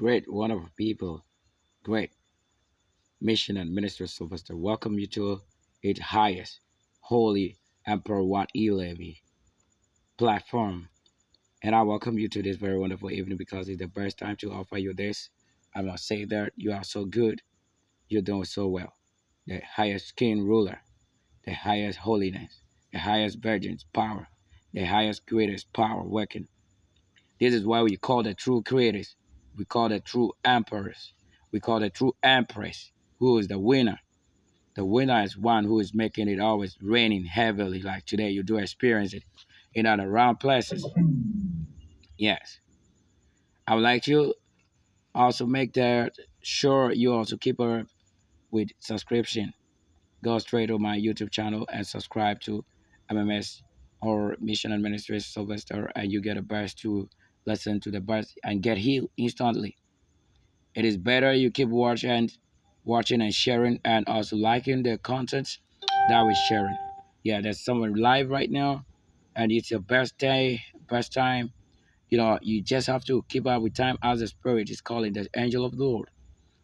great, wonderful people, great mission and minister Sylvester. Welcome you to its highest, holy Emperor Wat E-Levy platform. And I welcome you to this very wonderful evening because it's the best time to offer you this. I must say that you are so good. You're doing so well. The highest king ruler, the highest holiness, the highest virgin's power, the highest greatest power working. This is why we call the true creators. We call the true emperors. We call the true empress, who is the winner. The winner is one who is making it always raining heavily, like today you do experience it in and around places. Yes. I would like to also make that sure you also keep up with subscription. Go straight to my YouTube channel and subscribe to MMS or Mission Administrator Sylvester, and you get a burst to listen to the burst and get healed instantly. It is better you keep watching and sharing, and also liking the content that we're sharing. Yeah, there's someone live right now, and it's your best day, best time. You just have to keep up with time as the Spirit is calling the angel of the Lord.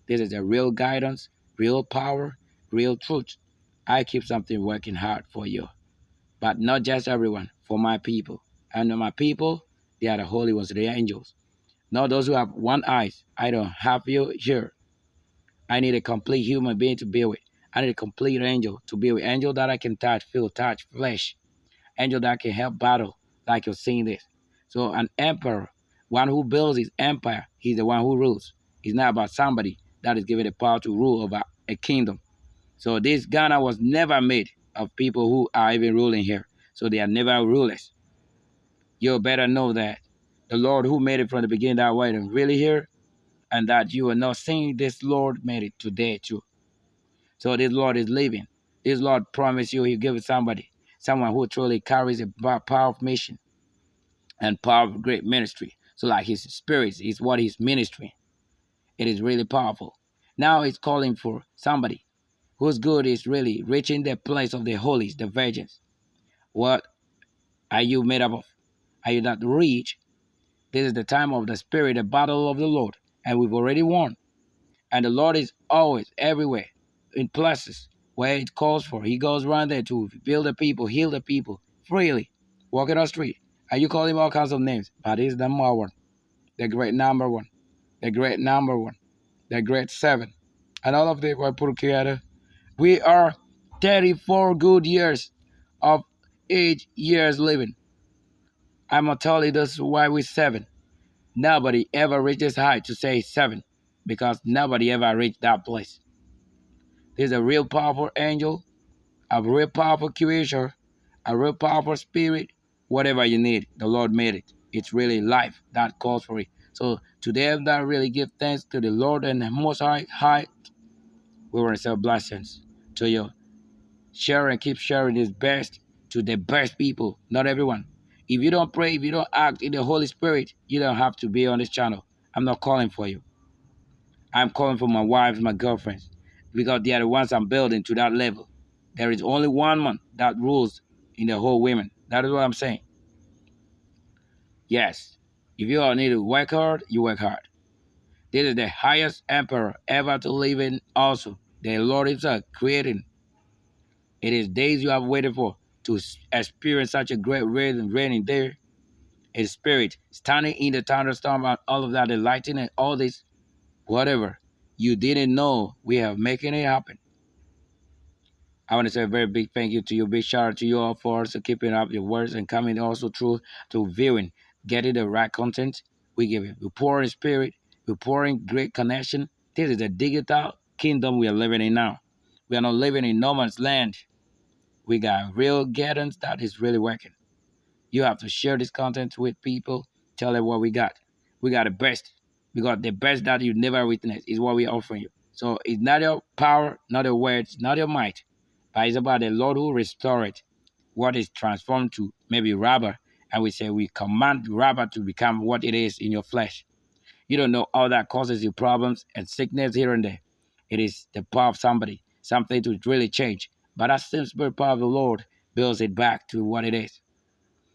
This is the real guidance, real power, real truth. I keep something working hard for you, but not just everyone, for my people. And my people, they are the holy ones, the angels. Not those who have one eye. I don't have you here. I need a complete human being to be with. I need a complete angel to be with. Angel that I can touch, feel, touch, flesh. Angel that can help battle, like you're seeing this. So an emperor, one who builds his empire, he's the one who rules. It's not about somebody that is given the power to rule over a kingdom. So this Ghana was never made of people who are even ruling here. So they are never rulers. You better know that the Lord who made it from the beginning that way is really here, and that you are not seeing this Lord made it today too. So this Lord is living. This Lord promised you he'll give it somebody, someone who truly carries a power of mission and power of great ministry. So like his spirit is what he's ministering. It is really powerful. Now he's calling for somebody whose good is really reaching the place of the holies, the virgins. What are you made up of? Are you not rich? This is the time of the spirit, the battle of the Lord, and we've already won. And the Lord is always everywhere in places where it calls for. He goes around there to build the people, heal the people freely, walking on the street. And you call him all kinds of names, but he's the number one, the great number one, the great number one, the great seven. And all of them were put together. We are 34 good years of age years living. I'm gonna tell you this is why we're seven. Nobody ever reached this high to say seven, because nobody ever reached that place. There's a real powerful angel, a real powerful creator, a real powerful spirit. Whatever you need, the Lord made it. It's really life that calls for it. So to them that really give thanks to the Lord and the Most High, we want to say blessings to you. Share and keep sharing this best to the best people, not everyone. If you don't pray, if you don't act in the Holy Spirit, you don't have to be on this channel. I'm not calling for you. I'm calling for my wives, my girlfriends, because they are the ones I'm building to that level. There is only one man that rules in the whole women. That is what I'm saying. Yes, if you all need to work hard, you work hard. This is the highest emperor ever to live in also. The Lord himself creating. It is days you have waited for to experience such a great raining there. His spirit standing in the thunderstorm and all of that, the lightning and all this, whatever you didn't know, we have making it happen. I want to say a very big thank you to you, big shout out to you all for also keeping up your words and coming also through to viewing, getting the right content. We give it. We pour in spirit, we pour in great connection. This is the digital kingdom we are living in now. We are not living in no man's land. We got real guidance that is really working. You have to share this content with people. Tell them what we got. We got the best. We got the best that you never witnessed is what we're offering you. So it's not your power, not your words, not your might, but it's about the Lord who restore it. What is transformed to maybe rubber, and we say we command rubber to become what it is in your flesh. You don't know all that causes you problems and sickness here and there. It is the power of somebody, something to really change. But that same spirit power of the Lord builds it back to what it is.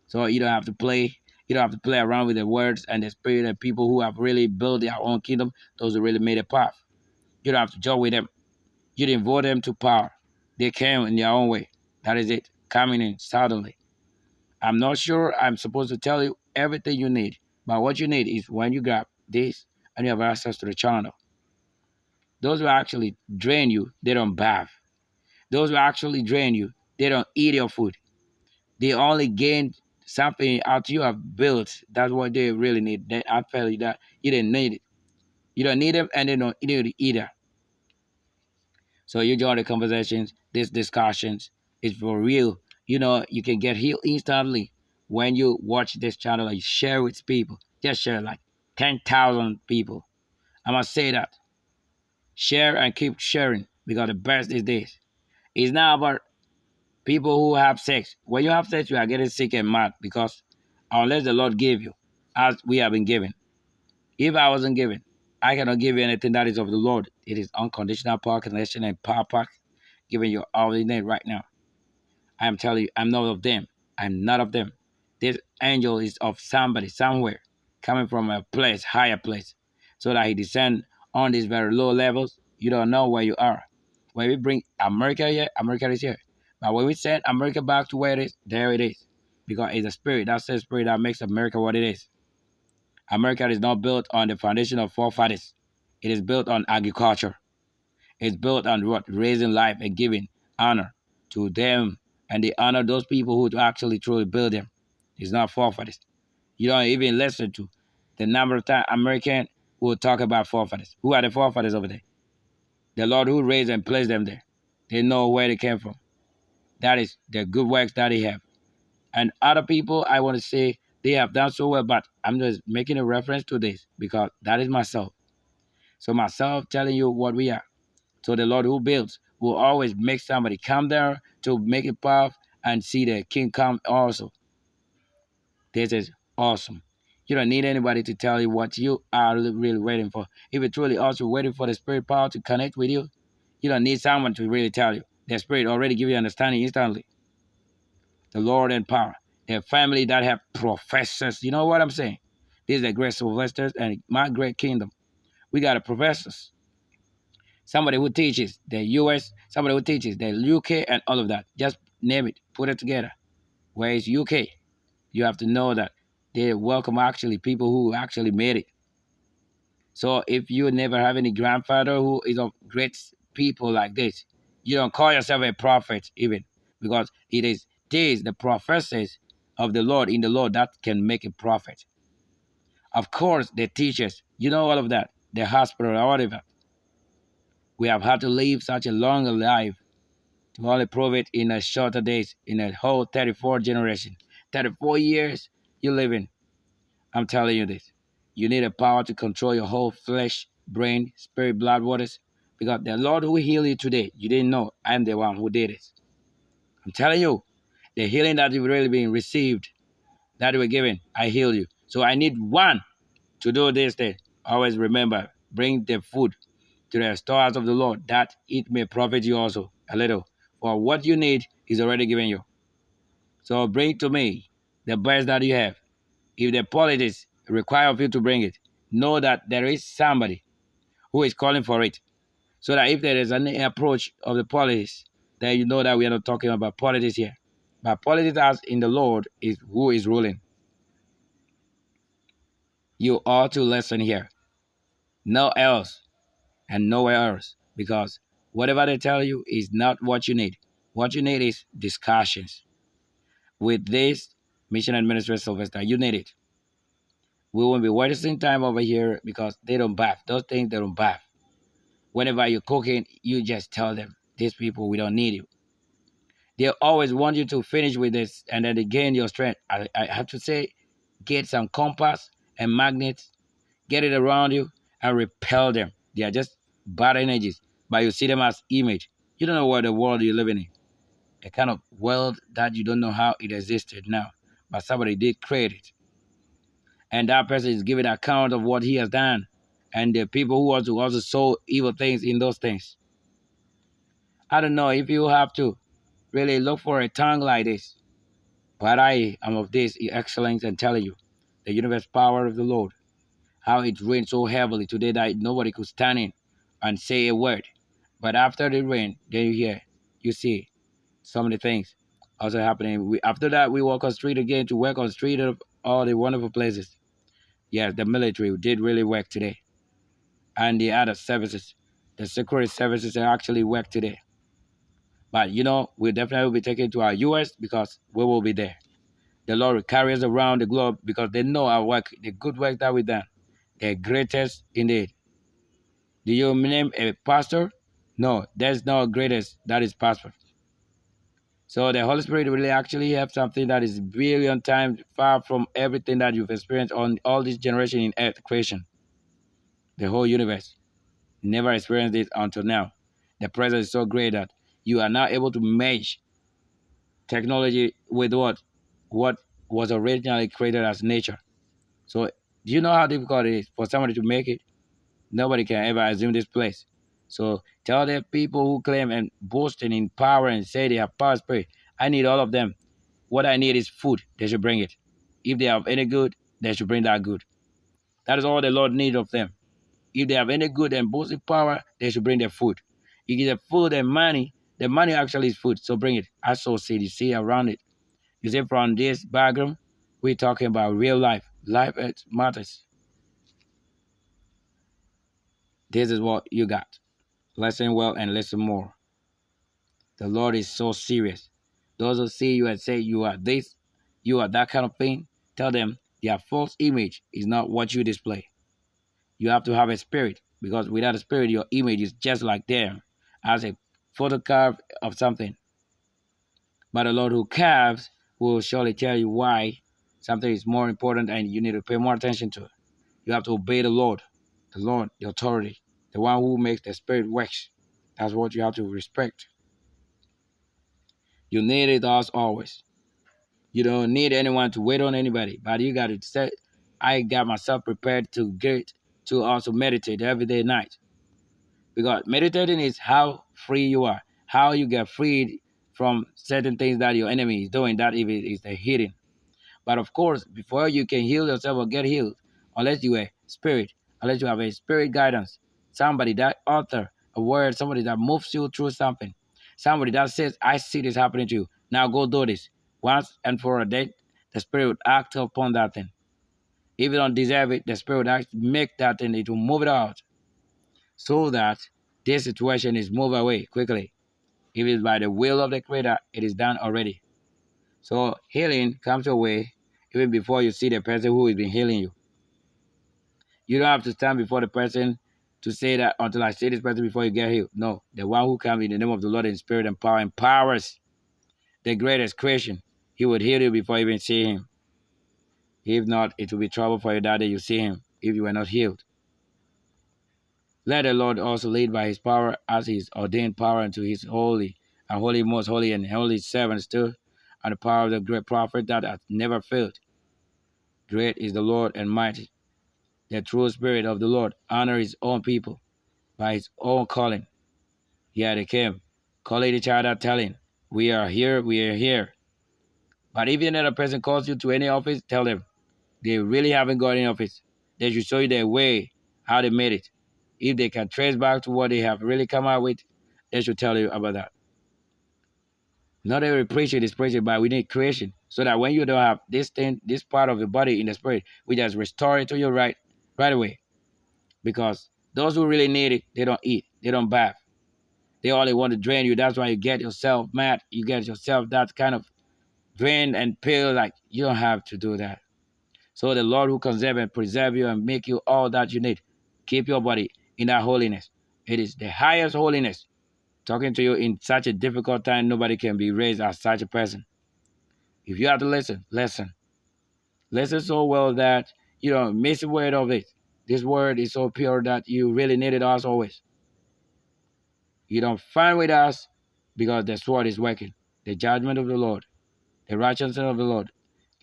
So you don't have to play. You don't have to play around with the words and the spirit of people who have really built their own kingdom, those who really made a path. You don't have to join with them. You didn't vote them to power. They came in their own way. That is it, coming in suddenly. I'm not sure I'm supposed to tell you everything you need, but what you need is when you grab this and you have access to the channel. Those who actually drain you, they don't bath. Those who actually drain you, they don't eat your food. They only gain something out you have built. That's what they really need. I tell you that you didn't need it. You don't need them, and they don't need it either. So you join the conversations, these discussions. It's for real. You can get healed instantly when you watch this channel and you share with people. Just share like 10,000 people. I must say that. Share and keep sharing because the best is this. It's not about people who have sex. When you have sex, you are getting sick and mad because unless the Lord gave you, as we have been given. If I wasn't given, I cannot give you anything that is of the Lord. It is unconditional power, connection, and power pack giving you all you need right now. I am telling you, I'm not of them. I'm not of them. This angel is of somebody, somewhere, coming from a place, higher place, so that he descend on these very low levels. You don't know where you are. When we bring America here, America is here. But when we send America back to where it is, there it is. Because it's a spirit, that's the spirit that makes America what it is. America is not built on the foundation of forefathers. It is built on agriculture. It's built on what? Raising life and giving honor to them. And they honor those people who actually truly build them. It's not forefathers. You don't even listen to the number of times American will talk about forefathers. Who are the forefathers over there? The Lord who raised and placed them there. They know where they came from. That is the good works that they have. And other people, I want to say, they have done so well, but I'm just making a reference to this because that is myself. So myself telling you what we are. So the Lord who builds will always make somebody come there to make it path and see the king come also. This is awesome. You don't need anybody to tell you what you are really waiting for. If you're truly also waiting for the spirit power to connect with you, you don't need someone to really tell you. The spirit already give you understanding instantly. The Lord and power. The family that have professors. You know what I'm saying? This is the great Sylvesters and my great kingdom. We got a professors. Somebody who teaches the US, somebody who teaches the UK and all of that. Just name it. Put it together. Where is UK? You have to know that they welcome actually people who actually made it. So if you never have any grandfather who is of great people like this, you don't call yourself a prophet even because it is these the prophecies of the Lord in the Lord that can make a prophet. Of course, the teachers, you know all of that, the hospital or whatever. We have had to live such a long life to only prove it in a shorter days, in a whole 34 generation. 34 years you live in. I'm telling you this. You need a power to control your whole flesh, brain, spirit, blood, waters. Because the Lord who healed you today, you didn't know I'm the one who did it. I'm telling you, the healing that you've really been received, that you were given, I heal you. So I need one to do this thing. Always remember, bring the food to the storehouse of the Lord, that it may profit you also a little. For what you need is already given you. So bring to me the best that you have. If the politics require of you to bring it, know that there is somebody who is calling for it. So that if there is an approach of the politics, then you know that we are not talking about politics here. But politics as in the Lord is who is ruling. You ought to listen here. No else and nowhere else. Because whatever they tell you is not what you need. What you need is discussions. With this mission administrator Sylvester, you need it. We won't be wasting time over here because they don't bath. Those things, they don't bath. Whenever you're cooking, you just tell them, these people, we don't need you. They always want you to finish with this and then they gain your strength. I have to say, get some compass and magnets, get it around you and repel them. They are just bad energies, but you see them as image. You don't know what the world you're living in. A kind of world that you don't know how it existed now, but somebody did create it. And that person is giving account of what he has done. And the people who also sow evil things in those things. I don't know if you have to really look for a tongue like this. But I am of this excellence and telling you, the universe power of the Lord, how it rained so heavily today that nobody could stand in and say a word. But after the rain, then you see some of the things also happening. After that, we walk on street again to work on street of all the wonderful places. Yes, the military did really work today, and the other services, the security services actually work today. But we'll definitely be taken to our US because we will be there. The Lord will carry us around the globe because they know our work, the good work that we've done. The greatest indeed. Do you name a pastor? No, there's no greatest that is pastor. So the Holy Spirit really actually have something that is billion times far from everything that you've experienced on all this generation in earth creation. The whole universe never experienced this until now. The presence is so great that you are now able to merge technology with what was originally created as nature. So do you know how difficult it is for somebody to make it? Nobody can ever assume this place. So tell the people who claim and boasting in power and say they have power spirit, I need all of them. What I need is food. They should bring it. If they have any good, they should bring that good. That is all the Lord needs of them. If they have any good and boasting power, they should bring their food. You get the food and money. The money actually is food, so bring it. I saw see, you see around it. You see from this background, we're talking about real life. Life it matters. This is what you got. Listen well and listen more. The Lord is so serious. Those who see you and say you are this, you are that kind of thing, tell them their false image is not what you display. You have to have a spirit because without a spirit, your image is just like them as a photocard of something. But the Lord who carves will surely tell you why something is more important and you need to pay more attention to it. You have to obey the Lord, the authority, the one who makes the spirit works. That's what you have to respect. You need it as always. You don't need anyone to wait on anybody, but you got to say, I got myself prepared to get to also meditate every day night. Because meditating is how free you are, how you get freed from certain things that your enemy is doing, that if it is the hidden. But of course, before you can heal yourself or get healed, unless you are spirit, unless you have a spirit guidance, somebody that author a word, somebody that moves you through something, somebody that says, I see this happening to you. Now go do this. Once and for a day, the spirit would act upon that thing. If you don't deserve it, the spirit would act, make that thing, it will move it out. So that this situation is moved away quickly. If it is by the will of the Creator, it is done already. So healing comes your way even before you see the person who has been healing you. You don't have to stand before the person to say that until I see this person before you get healed. No, the one who comes in the name of the Lord in spirit and power empowers the greatest creation. He would heal you before you even see him. If not, it will be trouble for you that day you see him if you were not healed. Let the Lord also lead by his power as his ordained power into his holy and holy, most holy and holy servants too, and the power of the great prophet that hath never failed. Great is the Lord and mighty. The true spirit of the Lord honor his own people by his own calling. Yeah, they came, calling each other, telling, we are here, we are here. But if another person calls you to any office, tell them they really haven't got any office. They should show you their way, how they made it. If they can trace back to what they have really come out with, they should tell you about that. Not every preacher is preaching, but we need creation. So that when you don't have this thing, this part of the body in the spirit, we just restore it to you right away. Because those who really need it, they don't eat, they don't bath. They only want to drain you. That's why you get yourself mad. You get yourself that kind of drain and pill. Like, you don't have to do that. So the Lord who conserve and preserve you and make you all that you need, keep your body in that holiness. It is the highest holiness. Talking to you in such a difficult time, nobody can be raised as such a person. If you have to listen, listen. Listen so well that you don't miss a word of it. This word is so pure that you really need it as always. You don't find with us because the sword is working. The judgment of the Lord, the righteousness of the Lord,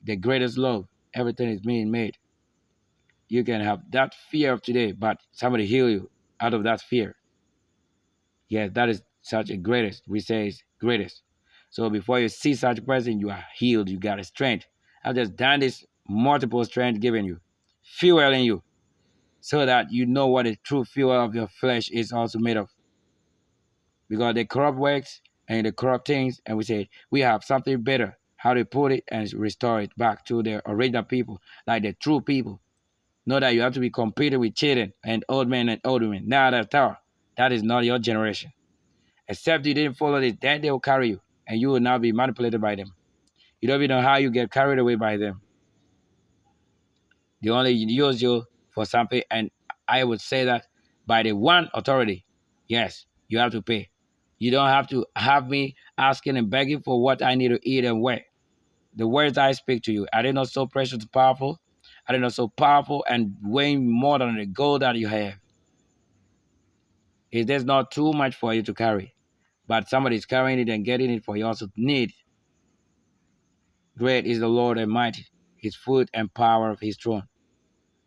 the greatest love, everything is being made. You can have that fear of today, but somebody heal you out of that fear. Yes, that is such a greatest. We say it's greatest. So before you see such a person, you are healed. You got a strength. I've just done this multiple strength given you, fueling you, so that you know what the true fuel of your flesh is also made of. Because the corrupt works and the corrupt things, and we say we have something better, how to put it and restore it back to the original people, like the true people. Know that you have to be competing with children and old men and old women. Not at all. That is not your generation. Except you didn't follow this, then they will carry you, and you will now be manipulated by them. You don't even know how you get carried away by them. They only use you for something, and I would say that by the one authority, yes, you have to pay. You don't have to have me asking and begging for what I need to eat and wear. The words I speak to you, are they not so precious and powerful? Are they not so powerful and weighing more than the gold that you have? Is there not too much for you to carry? But somebody is carrying it and getting it for you also need. Great is the Lord and mighty, his foot and power of his throne.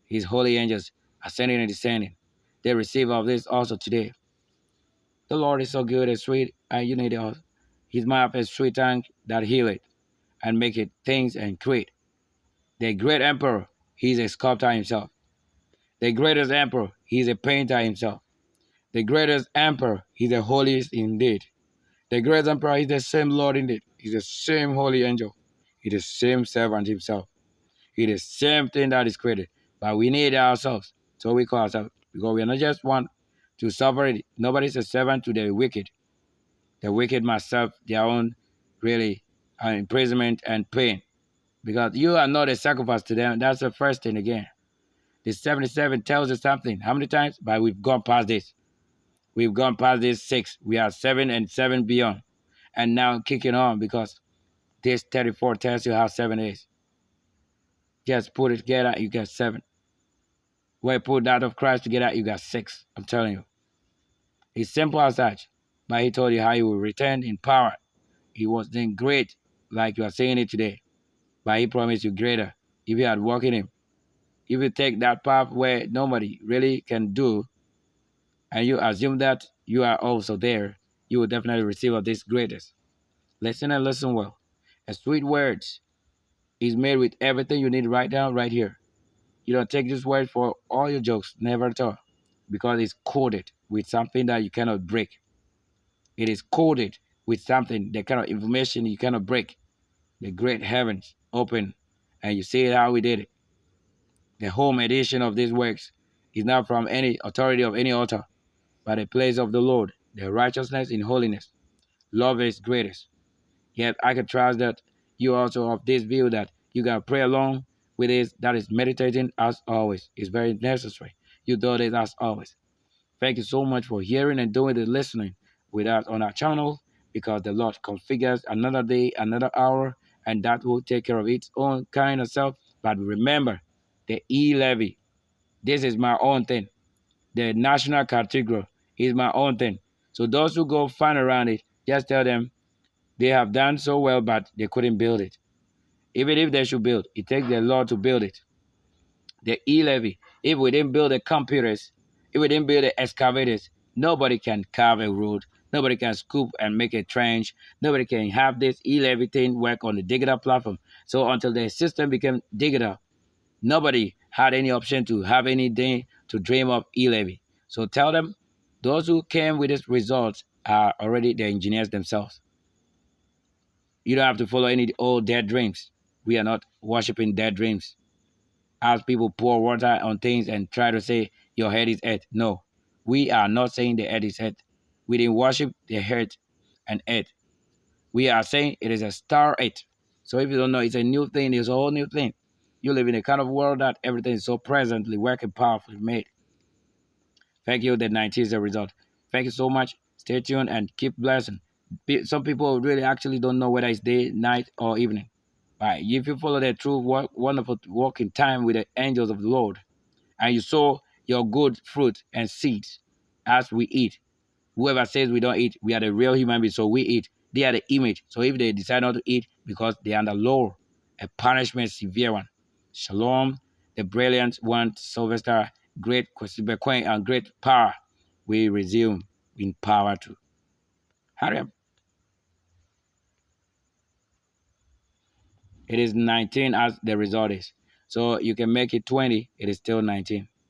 His holy angels ascending and descending. They receive of this also today. The Lord is so good and sweet, and you need it. His mouth is sweet tongue that heal it and make it things and create. The great emperor, he is a sculptor himself. The greatest emperor, he is a painter himself. The greatest emperor, he is the holiest indeed. The great emperor is the same Lord indeed. He's the same holy angel. He's the same servant himself. He's the same thing that is created. But we need ourselves. So we call ourselves. Because we are not just one to suffer it. Nobody's a servant to the wicked. The wicked must serve their own really imprisonment and pain. Because you are not a sacrifice to them. That's the first thing again. The 77 tells us something. How many times? But we've gone past this. We've gone past this 6. We are 7 and 7 beyond. And now kicking on because this 34 tells you how 7 is. Just put it together, you get 7. When you put that of Christ together, you got 6. I'm telling you. It's simple as such. But he told you how he will return in power. He was then great, like you are saying it today. But he promised you greater if you had walked in him. If you take that path where nobody really can do, and you assume that you are also there, you will definitely receive of this greatest. Listen and listen well. A sweet words is made with everything you need right now, right here. You don't take this word for all your jokes, never at all, because it's coded with something that you cannot break. It is coded with something, the kind of information you cannot break. The great heavens open, and you see how we did it. The home edition of these works is not from any authority of any author, but the place of the Lord, the righteousness in holiness. Love is greatest. Yet I can trust that you also of this view that you gotta pray along with this, that is meditating as always. It's very necessary. You do this as always. Thank you so much for hearing and doing the listening with us on our channel because the Lord configures another day, another hour, and that will take care of its own kind of self. But remember, the E-Levy, this is my own thing. The national cathedral is my own thing. So those who go find around it, just tell them they have done so well, but they couldn't build it. Even if they should build, it takes the Lord to build it. The E-Levy, if we didn't build the computers, if we didn't build the excavators, nobody can carve a road, nobody can scoop and make a trench, nobody can have this E-Levy thing work on the digital platform. So until the system became digital, nobody had any option to have anything to dream of E-Levy. So tell them, those who came with this results are already the engineers themselves. You don't have to follow any old dead dreams. We are not worshiping dead dreams. As people pour water on things and try to say your head is earth. No, we are not saying the earth is earth. We didn't worship the earth and earth. We are saying it is a star earth. So if you don't know, it's a new thing. It's a whole new thing. You live in a kind of world that everything is so presently working powerfully made. Thank you. The 90 is the result. Thank you so much. Stay tuned and keep blessing. Some people really actually don't know whether it's day, night, or evening. But if you follow the true wonderful walking time with the angels of the Lord, and you sow your good fruit and seeds as we eat. Whoever says we don't eat, we are the real human beings, so we eat. They are the image. So if they decide not to eat because they are under law, a punishment, severe one. Shalom, the brilliant one, Sylvester, great Kwesibequain, and great power. We resume in power too. Hurry up. It is 19 as the result is. So you can make it 20, it is still 19.